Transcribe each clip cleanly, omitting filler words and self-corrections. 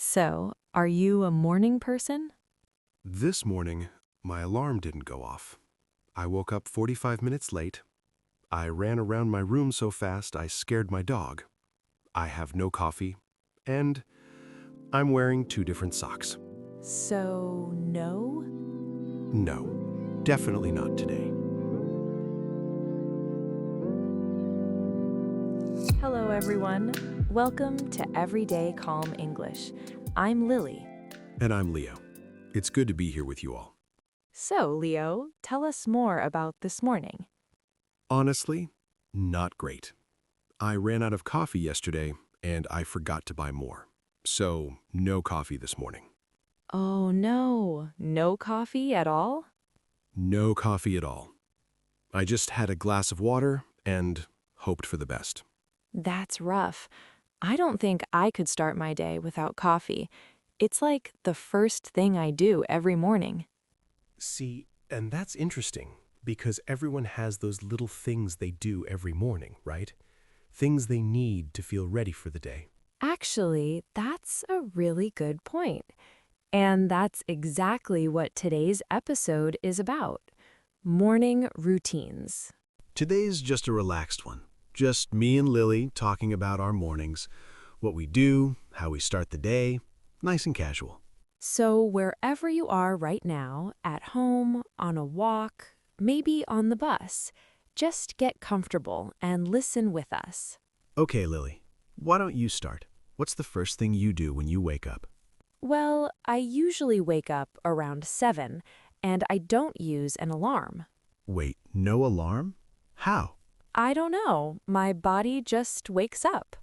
So, are you a morning person? This morning, my alarm didn't go off. I woke up 45 minutes late. I ran around my room so fast I scared my dog. I have no coffee, and I'm wearing two different socks. So, no? No, definitely not today. Hello, everyone. Welcome to Everyday Calm English. I'm Lily. And I'm Leo. It's good to be here with you all. So, Leo, tell us more about this morning. Honestly, not great. I ran out of coffee yesterday, and I forgot to buy more. So, no coffee this morning. Oh, no. No coffee at all? No coffee at all. I just had a glass of water and hoped for the best. That's rough. I don't think I could start my day without coffee. It's like the first thing I do every morning. See, and that's interesting because everyone has those little things they do every morning, right? Things they need to feel ready for the day. Actually, that's a really good point. And that's exactly what today's episode is about. Morning routines. Today's just a relaxed one. Just me and Lily talking about our mornings, what we do, how we start the day, nice and casual. So wherever you are right now, at home, on a walk, maybe on the bus, just get comfortable and listen with us. Okay, Lily, why don't you start? What's the first thing you do when you wake up? Well, I usually wake up around 7, and I don't use an alarm. Wait, no alarm? How? I don't know. My body just wakes up.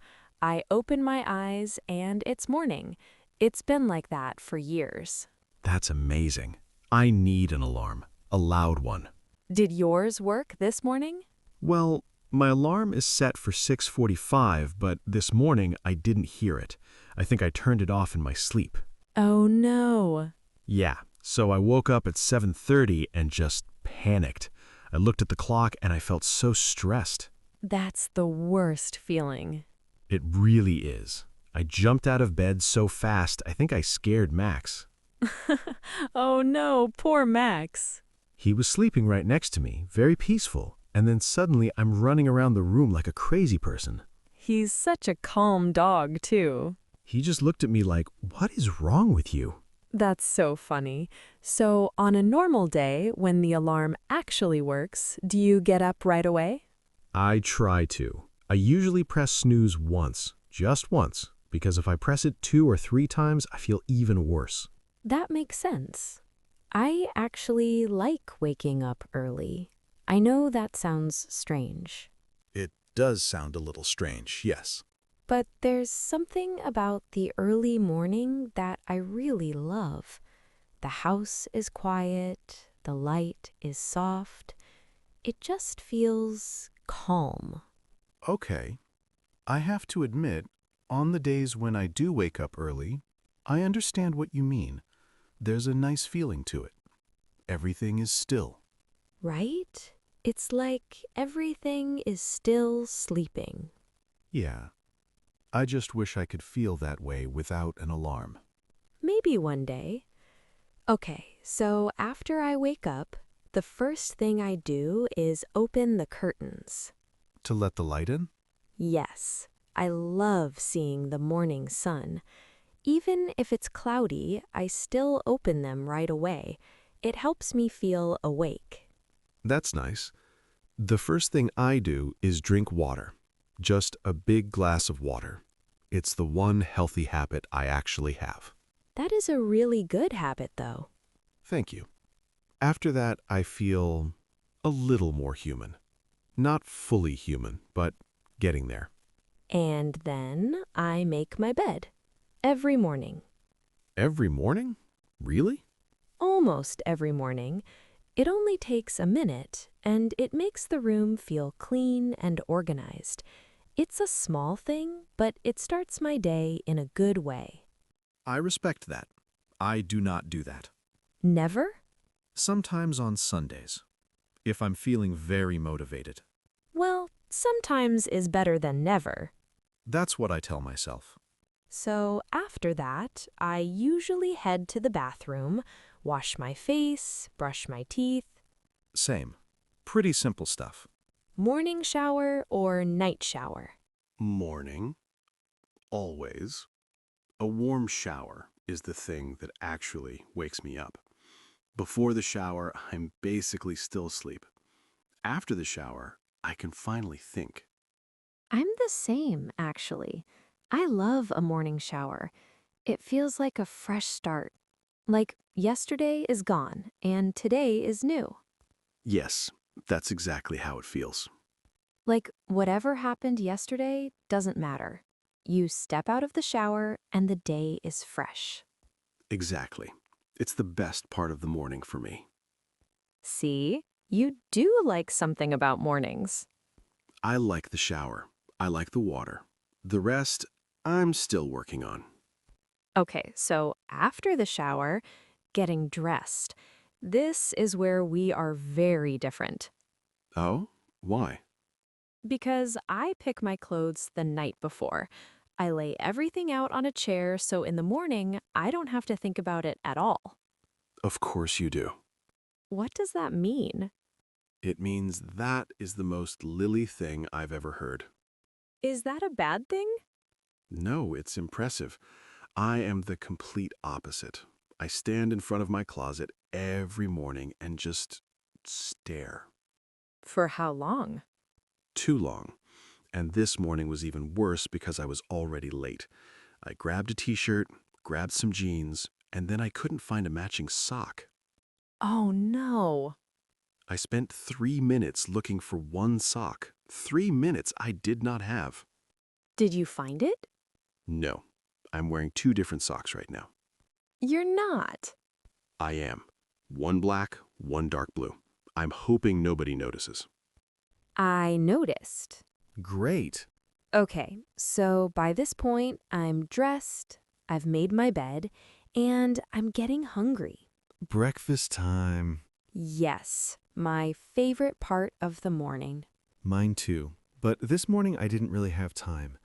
I open my eyes and it's morning. It's been like that for years. That's amazing. I need an alarm, a loud one. Did yours work this morning? Well, my alarm is set for 6:45, but this morning I didn't hear it. I think I turned it off in my sleep. Oh no. Yeah, so I woke up at 7:30 and just panicked. I looked at the clock and I felt so stressed. That's the worst feeling. It really is. I jumped out of bed so fast I think I scared Max. Oh no, poor Max. He was sleeping right next to me, very peaceful, and then suddenly I'm running around the room like a crazy person. He's such a calm dog, too. He just looked at me like, "What is wrong with you?" That's so funny. So, on a normal day, when the alarm actually works, do you get up right away? I try to. I usually press snooze once, just once, because if I press it 2 or 3 times, I feel even worse. That makes sense. I actually like waking up early. I know that sounds strange, It does sound a little strange, yes. but there's something about the early morning that I really love. The house is quiet, the light is soft. It just feels calm. Okay. I have to admit, on the days when I do wake up early, I understand what you mean. There's a nice feeling to it. Everything is still. Right? It's like everything is still sleeping. Yeah. I just wish I could feel that way without an alarm. Maybe one day. Okay, so after I wake up, the first thing I do is open the curtains. To let the light in? Yes, I love seeing the morning sun. Even if it's cloudy, I still open them right away. It helps me feel awake. That's nice. The first thing I do is drink water. Just a big glass of water. It's the one healthy habit I actually have. That is a really good habit, though. Thank you. After that, I feel a little more human. Not fully human, but getting there. And then I make my bed. Every morning. Every morning? Really? Almost every morning. It only takes a minute, and it makes the room feel clean and organized. It's a small thing, but it starts my day in a good way. I respect that. I do not do that. Never? Sometimes on Sundays, if I'm feeling very motivated. Well, sometimes is better than never. That's what I tell myself. So after that, I usually head to the bathroom, wash my face, brush my teeth. Same. Pretty simple stuff. Morning shower or night shower? Morning. Always. A warm shower is the thing that actually wakes me up. Before the shower, I'm basically still asleep. After the shower, I can finally think. I'm the same, actually. I love a morning shower. It feels like a fresh start. Like yesterday is gone and today is new. Yes, that's exactly how it feels. Like whatever happened yesterday doesn't matter. You step out of the shower and the day is fresh. Exactly. It's the best part of the morning for me. See, you do like something about mornings. I like the shower. I like the water. The rest, I'm still working on. Okay, so after the shower, getting dressed. This is where we are very different. Oh? Why? Because I pick my clothes the night before. I lay everything out on a chair so in the morning I don't have to think about it at all. Of course you do. What does that mean? It means that is the most Lily thing I've ever heard. Is that a bad thing? No, it's impressive. I am the complete opposite. I stand in front of my closet every morning and just stare. For how long? Too long. And this morning was even worse because I was already late. I grabbed a t-shirt, grabbed some jeans, and then I couldn't find a matching sock. Oh no. I spent 3 minutes looking for one sock. 3 minutes I did not have. Did you find it? No, I'm wearing 2 different socks right now. You're not. I am. One black, one dark blue. I'm hoping nobody notices. I noticed. Great. Okay, so by this point, I'm dressed, I've made my bed, and I'm getting hungry. Breakfast time. Yes, my favorite part of the morning. Mine too. But this morning I didn't really have time.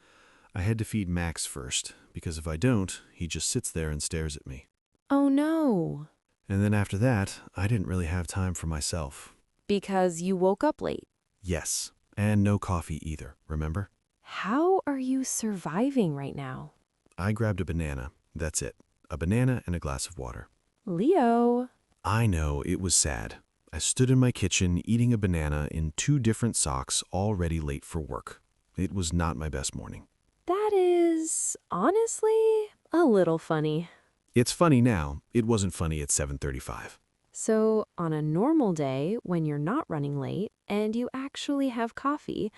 I had to feed Max first, because if I don't, he just sits there and stares at me. Oh no, And then after that, I didn't really have time for myself. because you woke up late. Yes, and no coffee either, remember? How are you surviving right now? I grabbed a banana. That's it. A banana and a glass of water. Leo. I know, it was sad. I stood in my kitchen eating a banana in 2 different socks already late for work. It was not my best morning. That is, honestly, a little funny. It's funny now. It wasn't funny at 7:35. So, on a normal day, when you're not running late and you actually have coffee,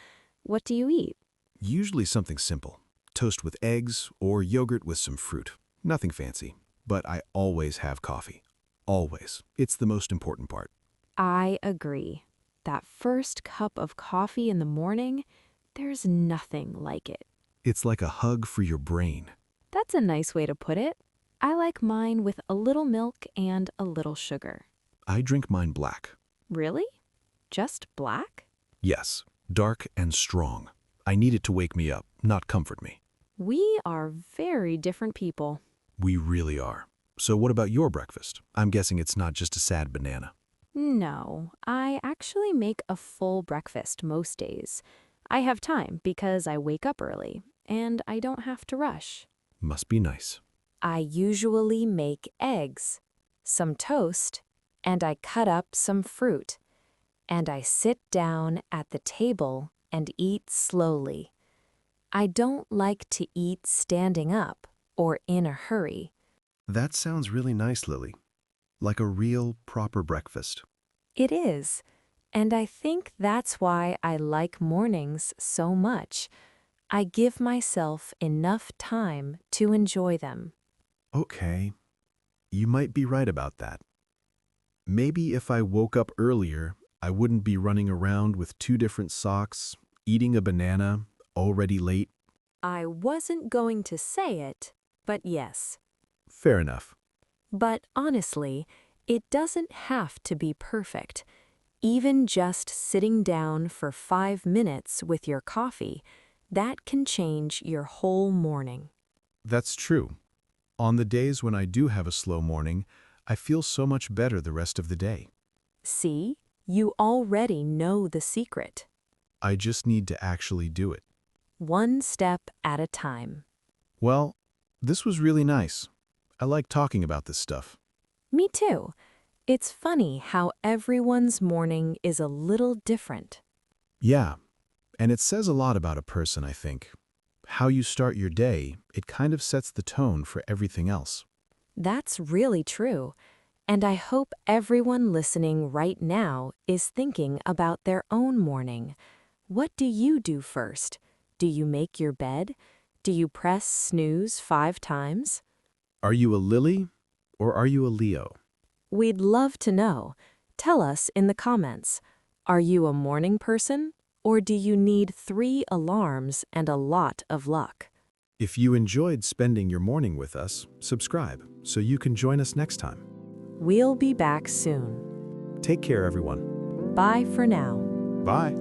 what do you eat? Usually something simple. Toast with eggs or yogurt with some fruit. Nothing fancy. But I always have coffee. Always. It's the most important part. I agree. That first cup of coffee in the morning, there's nothing like it. It's like a hug for your brain. That's a nice way to put it. I like mine with a little milk and a little sugar. I drink mine black. Really? Just black? Yes, dark and strong. I need it to wake me up, not comfort me. We are very different people. We really are. So what about your breakfast? I'm guessing it's not just a sad banana. No, I actually make a full breakfast most days. I have time because I wake up early and I don't have to rush. Must be nice. I usually make eggs, some toast, and I cut up some fruit. And I sit down at the table and eat slowly. I don't like to eat standing up or in a hurry. That sounds really nice, Lily. Like a real, proper breakfast. It is. And I think that's why I like mornings so much. I give myself enough time to enjoy them. Okay, you might be right about that. Maybe if I woke up earlier, I wouldn't be running around with 2 different socks, eating a banana, already late. I wasn't going to say it, but yes. Fair enough. But honestly, it doesn't have to be perfect. Even just sitting down for 5 minutes with your coffee, that can change your whole morning. That's true. On the days when I do have a slow morning, I feel so much better the rest of the day. See, you already know the secret. I just need to actually do it. One step at a time. Well, this was really nice. I like talking about this stuff. Me too. It's funny how everyone's morning is a little different. Yeah, and it says a lot about a person, I think. How you start your day, it kind of sets the tone for everything else. That's really true. And I hope everyone listening right now is thinking about their own morning. What do you do first? Do you make your bed? Do you press snooze 5 times? Are you a Lily or are you a Leo? We'd love to know. Tell us in the comments. Are you a morning person? Or do you need 3 alarms and a lot of luck? If you enjoyed spending your morning with us, subscribe so you can join us next time. We'll be back soon. Take care, everyone. Bye for now. Bye.